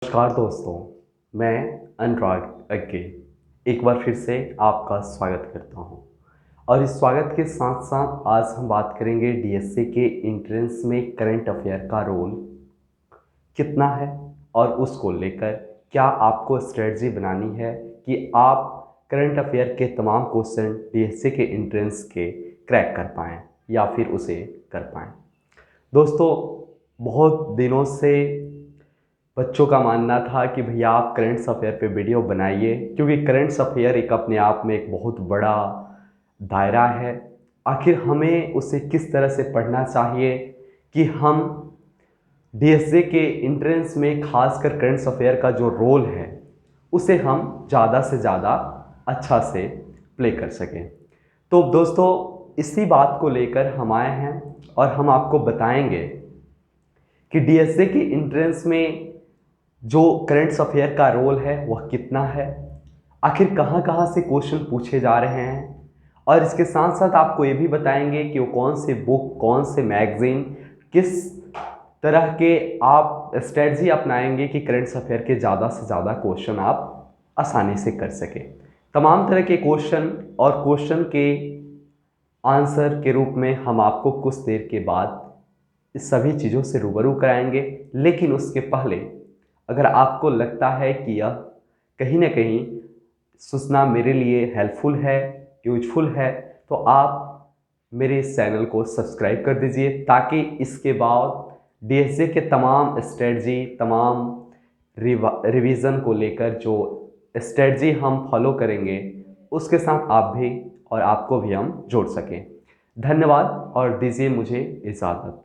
नमस्कार दोस्तों, मैं अनुराग अग्गे एक बार फिर से आपका स्वागत करता हूं। और इस स्वागत के साथ साथ आज हम बात करेंगे डीएसए के एंट्रेंस में करंट अफेयर का रोल कितना है और उसको लेकर क्या आपको स्ट्रेटजी बनानी है कि आप करंट अफेयर के तमाम क्वेश्चन डीएसए के एंट्रेंस के क्रैक कर पाएँ या फिर उसे कर पाएँ। दोस्तों, बहुत दिनों से बच्चों का मानना था कि भैया आप करंट अफेयर पे वीडियो बनाइए, क्योंकि करंट अफेयर एक अपने आप में एक बहुत बड़ा दायरा है। आखिर हमें उसे किस तरह से पढ़ना चाहिए कि हम डीएसए के एंट्रेंस में खासकर करंट अफेयर का जो रोल है उसे हम ज़्यादा से ज़्यादा अच्छा से प्ले कर सकें। तो दोस्तों, इसी बात को लेकर हम आए हैं और हम आपको बताएंगे कि डीएसए के एंट्रेंस में जो करंट अफेयर का रोल है वह कितना है, आखिर कहाँ कहाँ से क्वेश्चन पूछे जा रहे हैं, और इसके साथ साथ आपको ये भी बताएंगे कि वो कौन से बुक, कौन से मैगज़ीन, किस तरह के आप स्ट्रेटजी अपनाएंगे कि करंट अफेयर के ज़्यादा से ज़्यादा क्वेश्चन आप आसानी से कर सकें। तमाम तरह के क्वेश्चन और क्वेश्चन के आंसर के रूप में हम आपको कुछ देर के बाद इस सभी चीज़ों से रूबरू कराएंगे। लेकिन उसके पहले अगर आपको लगता है कि यह कहीं ना कहीं सूचना मेरे लिए हेल्पफुल है, यूजफुल है, तो आप मेरे इस चैनल को सब्सक्राइब कर दीजिए, ताकि इसके बाद डीएसए के तमाम स्ट्रेटजी, तमाम रिवीजन को लेकर जो स्ट्रेटजी हम फॉलो करेंगे उसके साथ आप भी और आपको भी हम जोड़ सकें। धन्यवाद और दीजिए मुझे इजाज़त।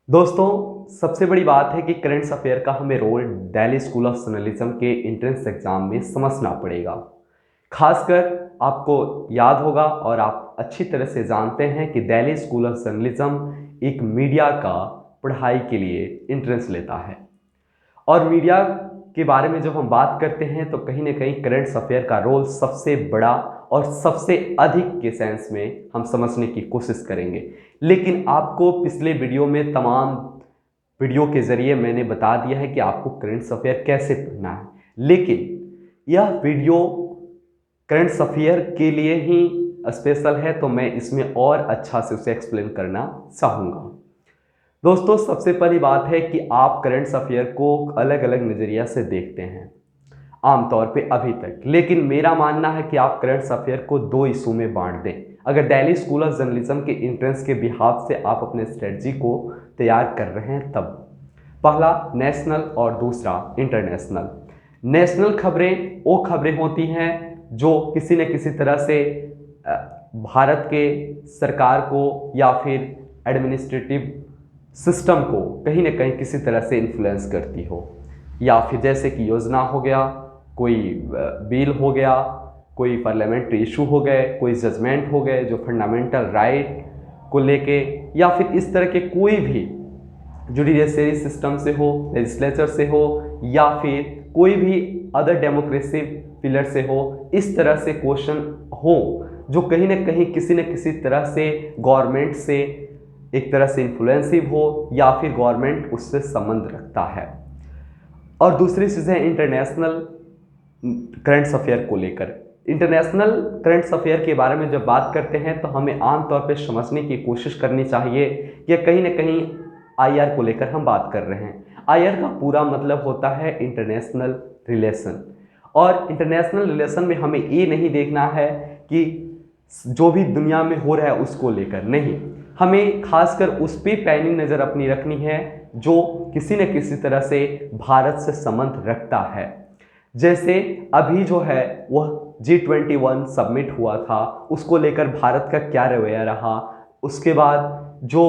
दोस्तों, सबसे बड़ी बात है कि करंट अफेयर का हमें role Delhi school of journalism के एंट्रेंस एग्जाम में समझना पड़ेगा। खासकर आपको याद होगा और आप अच्छी तरह से जानते हैं कि दिल्ली स्कूल ऑफ जर्नलिज्म एक मीडिया का पढ़ाई के लिए एंट्रेंस लेता है। और मीडिया के बारे में जब हम बात करते हैं तो कहीं ना कहीं करंट अफेयर का रोल सबसे बड़ा और सबसे अधिक के सेंस में हम समझने की कोशिश करेंगे। लेकिन आपको पिछले वीडियो में तमाम वीडियो के ज़रिए मैंने बता दिया है कि आपको करंट अफेयर कैसे पढ़ना है, लेकिन यह वीडियो करंट अफेयर के लिए ही स्पेशल है, तो मैं इसमें और अच्छा से उसे एक्सप्लेन करना चाहूँगा। दोस्तों, सबसे पहली बात है कि आप करंट अफेयर को अलग अलग नज़रिया से देखते हैं आमतौर पे अभी तक, लेकिन मेरा मानना है कि आप करंट अफेयर को दो इशू में बांट दें। अगर दिल्ली स्कूल ऑफ जर्नलिज्म के एंट्रेंस के बिहाफ से आप अपने स्ट्रेटजी को तैयार कर रहे हैं, तब पहला नेशनल और दूसरा इंटरनेशनल। नेशनल खबरें वो खबरें होती हैं जो किसी न किसी तरह से भारत के सरकार को या फिर एडमिनिस्ट्रेटिव सिस्टम को कहीं ना कहीं किसी तरह से इन्फ्लुएंस करती हो, या फिर जैसे कि योजना हो गया, कोई बिल हो गया, कोई पार्लियामेंट्री इशू हो गए, कोई जजमेंट हो गए जो फंडामेंटल राइट को लेके, या फिर इस तरह के कोई भी जुडिशियरी सिस्टम से हो, लेजिस्लेचर से हो, या फिर कोई भी अदर डेमोक्रेसी पिलर से हो, इस तरह से क्वेश्चन हो जो कहीं ना कहीं किसी न किसी तरह से गवर्नमेंट से एक तरह से इन्फ्लुएंसिव हो या फिर गवर्नमेंट उससे संबंध रखता है। और दूसरी चीज़ है इंटरनेशनल करंट अफेयर को लेकर। इंटरनेशनल करंट अफेयर के बारे में जब बात करते हैं तो हमें आमतौर पर समझने की कोशिश करनी चाहिए कि कहीं ना कहीं आईआर को लेकर हम बात कर रहे हैं। आईआर का पूरा मतलब होता है इंटरनेशनल रिलेशन, और इंटरनेशनल रिलेशन में हमें ये नहीं देखना है कि जो भी दुनिया में हो रहा है उसको लेकर, नहीं, हमें खासकर उस पर पैनी नज़र अपनी रखनी है जो किसी न किसी तरह से भारत से संबंध रखता है। जैसे अभी जो है वह G21 सबमिट हुआ था, उसको लेकर भारत का क्या रवैया रहा, उसके बाद जो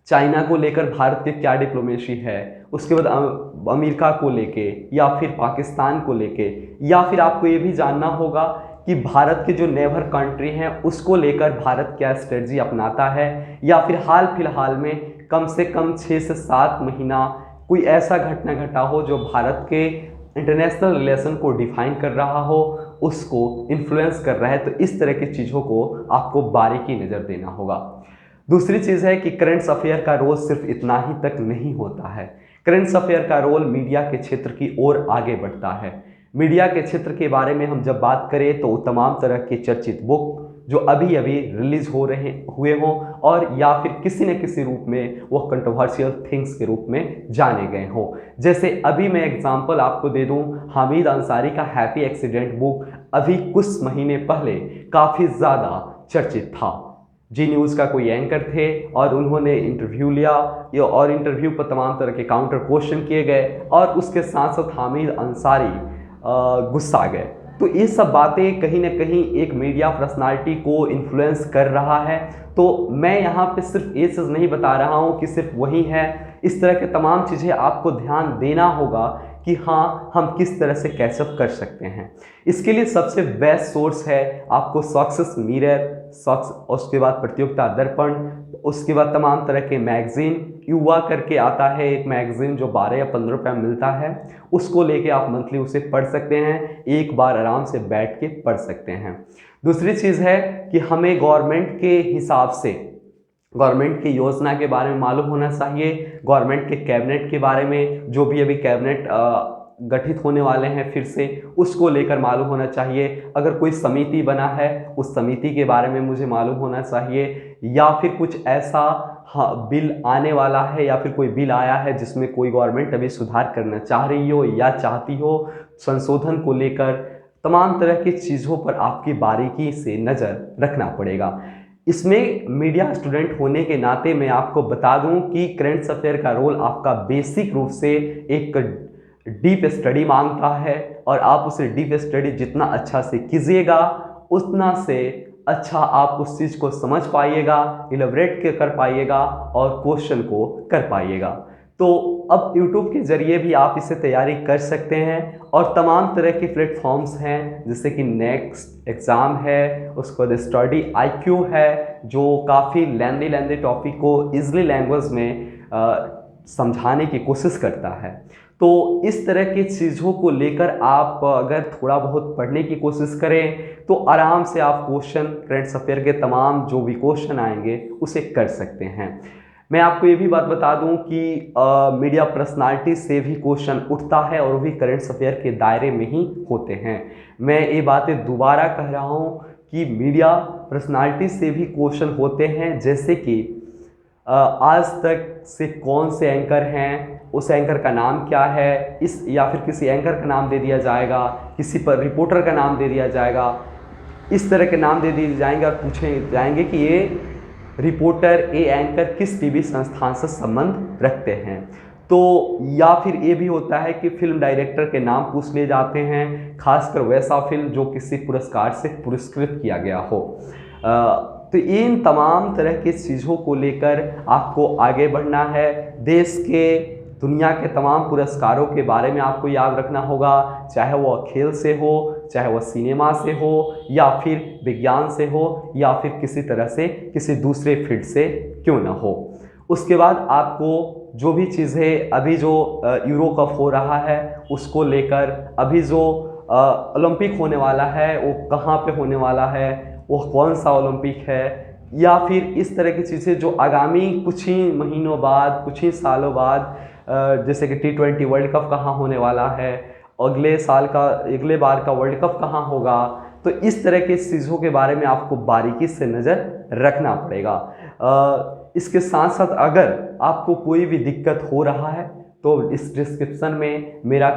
चाइना को लेकर भारत की क्या डिप्लोमेसी है, उसके बाद अमेरिका को लेके या फिर पाकिस्तान को लेके, या फिर आपको ये भी जानना होगा कि भारत के जो नेबर कंट्री हैं उसको लेकर भारत क्या स्ट्रेटजी अपनाता है, या फिर हाल फिलहाल में कम से कम 6 से 7 महीना कोई ऐसा घटना घटा हो जो भारत के इंटरनेशनल रिलेशन को डिफाइन कर रहा हो, उसको इन्फ्लुएंस कर रहा है। तो इस तरह की चीज़ों को आपको बारीकी नज़र देना होगा। दूसरी चीज़ है कि करंट अफेयर का रोल सिर्फ इतना ही तक नहीं होता है। करंट अफेयर का रोल मीडिया के क्षेत्र की ओर आगे बढ़ता है। मीडिया के क्षेत्र के बारे में हम जब बात करें तो तमाम तरह के चर्चित बुक जो अभी अभी रिलीज हुए हों और या फिर किसी न किसी रूप में वो कंट्रोवर्शियल थिंग्स के रूप में जाने गए हों। जैसे अभी मैं एग्जांपल आपको दे दूं, हामिद अंसारी का हैप्पी एक्सीडेंट बुक अभी कुछ महीने पहले काफ़ी ज़्यादा चर्चित था। जी न्यूज़ का कोई एंकर थे और उन्होंने इंटरव्यू लिया और इंटरव्यू पर तमाम तरह के काउंटर क्वेश्चन किए गए और उसके साथ साथ हामिद अंसारी गुस्सा गए। तो ये सब बातें कहीं ना कहीं एक मीडिया पर्सनालिटी को इन्फ्लुएंस कर रहा है। तो मैं यहाँ पे सिर्फ ये चीज़ नहीं बता रहा हूँ कि सिर्फ वही है, इस तरह के तमाम चीज़ें आपको ध्यान देना होगा कि हाँ हम किस तरह से कैचअप कर सकते हैं। इसके लिए सबसे बेस्ट सोर्स है आपको सक्सेस मिरर, उसके बाद प्रतियोगिता दर्पण, उसके बाद तमाम तरह के मैगजीन, युवा करके आता है एक मैगजीन जो 12 या 15 रुपये में मिलता है, उसको लेके आप मंथली उसे पढ़ सकते हैं, एक बार आराम से बैठ के पढ़ सकते हैं। दूसरी चीज़ है कि हमें गवर्नमेंट के हिसाब से गवर्नमेंट की योजना के बारे में मालूम होना चाहिए, गवर्नमेंट के कैबिनेट के बारे में, जो भी अभी कैबिनेट गठित होने वाले हैं फिर से, उसको लेकर मालूम होना चाहिए। अगर कोई समिति बना है उस समिति के बारे में मुझे मालूम होना चाहिए, या फिर कुछ ऐसा बिल आने वाला है या फिर कोई बिल आया है जिसमें कोई गवर्नमेंट अभी सुधार करना चाह रही हो या चाहती हो, संशोधन को लेकर तमाम तरह की चीज़ों पर आपकी बारीकी से नज़र रखना पड़ेगा। इसमें मीडिया स्टूडेंट होने के नाते मैं आपको बता दूं कि करंट अफेयर का रोल आपका बेसिक रूप से एक डीप स्टडी मांगता है और आप उसे डीप स्टडी जितना अच्छा से कीजिएगा उतना से अच्छा आप उस चीज़ को समझ पाइएगा, इलेबरेट कर पाइएगा और क्वेश्चन को कर पाइएगा। तो अब YouTube के ज़रिए भी आप इसे तैयारी कर सकते हैं और तमाम तरह के प्लेटफॉर्म्स हैं जैसे कि नेक्स्ट एग्ज़ाम है, उसको स्टडी IQ है जो काफ़ी लेंदी टॉपिक को ईजिली लैंग्वेज में समझाने की कोशिश करता है। तो इस तरह की चीज़ों को लेकर आप अगर थोड़ा बहुत पढ़ने की कोशिश करें तो आराम से आप करंट अफेयर के तमाम जो भी क्वेश्चन आएंगे उसे कर सकते हैं। मैं आपको ये भी बात बता दूं कि मीडिया पर्सनालिटी से भी क्वेश्चन उठता है और वो भी करंट अफेयर के दायरे में ही होते हैं। मैं ये बातें दोबारा कह रहा हूं कि मीडिया पर्सनालिटी से भी क्वेश्चन होते हैं, जैसे कि आज तक से कौन से एंकर हैं, उस एंकर का नाम क्या है, इस या फिर किसी एंकर का नाम दे दिया जाएगा, किसी पर रिपोर्टर का नाम दे दिया जाएगा, इस तरह के नाम दे दिए जाएंगे और पूछे जाएंगे कि ये रिपोर्टर, ये एंकर किस टीवी संस्थान से संबंध रखते हैं। तो या फिर ये भी होता है कि फिल्म डायरेक्टर के नाम पूछ लिए जाते हैं, खासकर वैसा फिल्म जो किसी पुरस्कार से पुरस्कृत किया गया हो। तो इन तमाम तरह की चीज़ों को लेकर आपको आगे बढ़ना है। देश के, दुनिया के तमाम पुरस्कारों के बारे में आपको याद रखना होगा, चाहे वो खेल से हो, चाहे वो सिनेमा से हो, या फिर विज्ञान से हो, या फिर किसी तरह से किसी दूसरे फील्ड से क्यों ना हो। उसके बाद आपको जो भी चीज़ें अभी जो यूरो कप हो रहा है उसको लेकर, अभी जो ओलंपिक होने वाला है वो कहाँ पे होने वाला है, वो कौन सा ओलंपिक है, या फिर इस तरह की चीज़ें जो आगामी कुछ ही महीनों बाद, कुछ ही सालों बाद, जैसे कि T20 वर्ल्ड कप कहाँ होने वाला है, अगले बार का वर्ल्ड कप कहाँ होगा। तो इस तरह की चीज़ों के बारे में आपको बारीकी से नज़र रखना पड़ेगा। इसके साथ साथ अगर आपको कोई भी दिक्कत हो रहा है तो इस डिस्क्रिप्शन में मेरा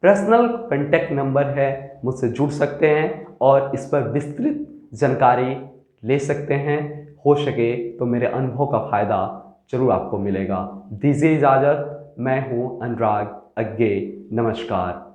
पर्सनल कॉन्टैक्ट नंबर है, मुझसे जुड़ सकते हैं और इस पर विस्तृत जानकारी ले सकते हैं। हो सके तो मेरे अनुभव का फ़ायदा जरूर आपको मिलेगा। दीजिए इजाज़त, मैं हूँ अनुराग अग्गे। नमस्कार।